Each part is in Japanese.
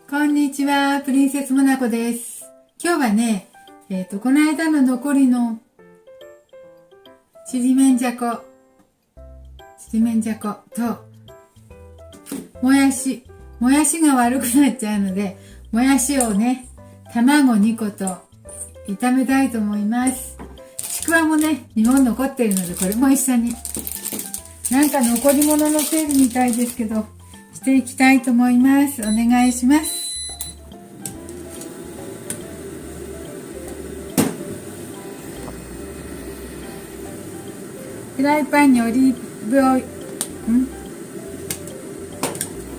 こんにちは、プリンセスモナコです。今日はね、この間の残りのちりめんじゃこともやしが悪くなっちゃうので、もやしをね、卵2個と炒めたいと思います。ちくわもね、2本残っているので、これも一緒になんか残り物のセールみたいですけど、していきたいと思います。お願いします。フライパンにフ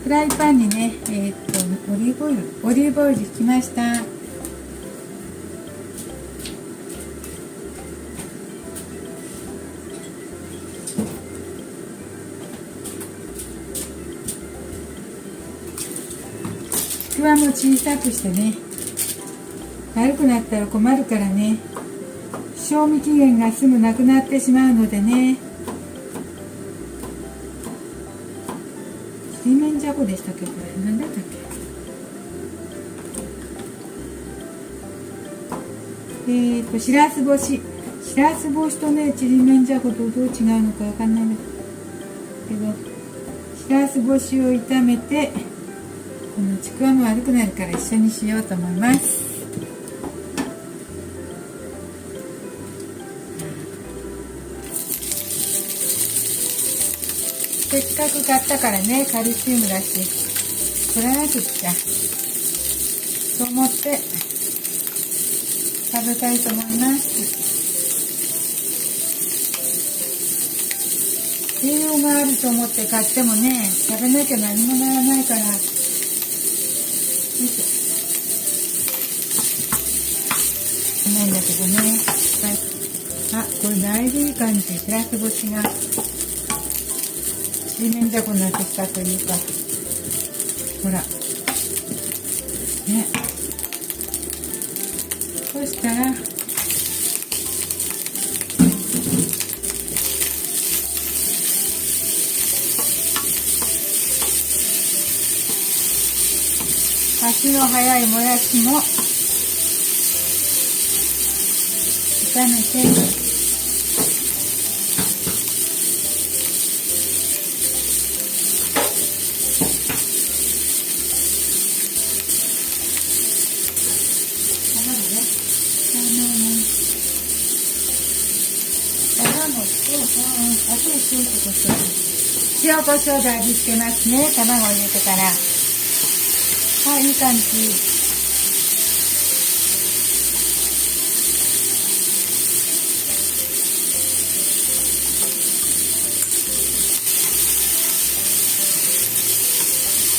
ライパンにね、オリーブオイル引きました。ちくわも小さくしてね、悪くなったら困るからね、賞味期限がすぐなくなってしまうのでね。ちりめんじゃこでしたっけ、これ何だったっけ。しらす干しとね、ちりめんじゃことどう違うのかわかんないんだけど、しらす干しを炒めて、このちくわも悪くなるから一緒にしようと思います。せっかく買ったからね、カルシウムだし取らなくっちゃと思って食べたいと思います。栄養があると思って買ってもね、食べなきゃ何もならないから、なんだけどね。あ、これだいぶいい感じ。しらす干しがちりめんじゃこになってきたというか、ほらね。そしたら足の速いもやしも炒めて、塩コショウで味付けますね。卵を入れてから。はい、いい感じ。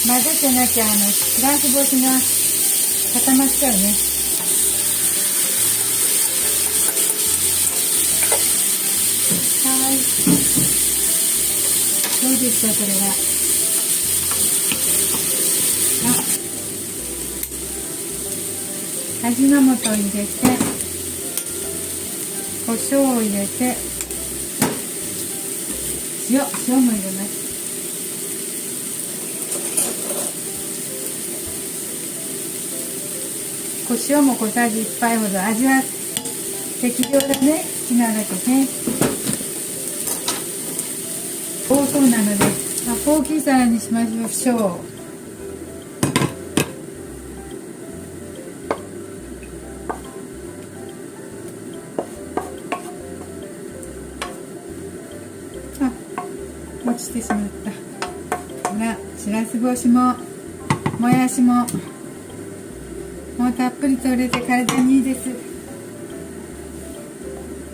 混ぜてなきゃしらす干しが固まっちゃうね。はい、どうですか、これは。味の素を入れて、胡椒を入れて、塩も入れます。胡椒も小さじ1杯ほど、味は適量だね。好きなだけね。多そうなので大きい皿にしましょう。落ちてしまった。ほら、しらす干しももやしももうたっぷりと入れて体にいいです。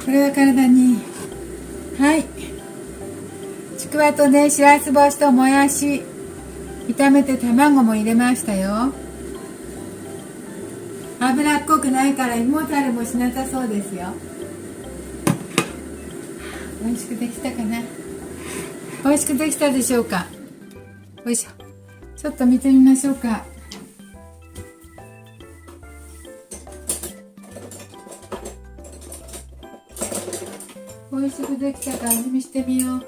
これは体にいい。はい、ちくわとね、しらす干しともやし炒めて、卵も入れましたよ。脂っこくないから胃もたれもしなさそうですよ。美味しくできたかな。美味しくできたでしょうか。よいしょ。ちょっと見てみましょうか。美味しくできたか味見してみよう。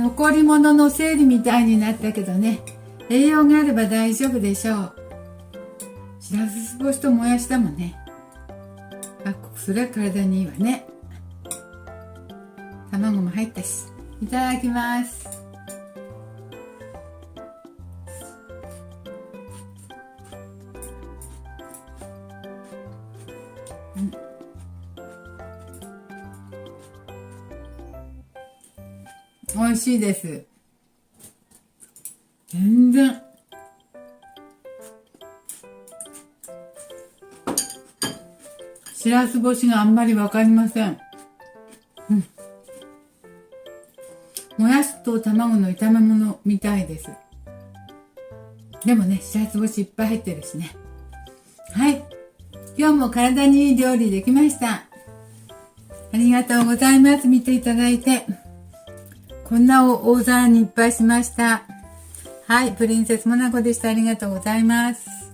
残り物の整理みたいになったけどね、栄養があれば大丈夫でしょう。しらす干しともやしだもんね。それは体にいいわね。卵も入ったし。いただきます。美味しいです。全然。しらす干しがあんまりわかりません。もやしと卵の炒め物みたいです。でもね、しらす干しいっぱい入ってるしね。はい。今日も体にいい料理できました。ありがとうございます。見ていただいて。こんな大皿にいっぱいしました。はい。プリンセスモナコでした。ありがとうございます。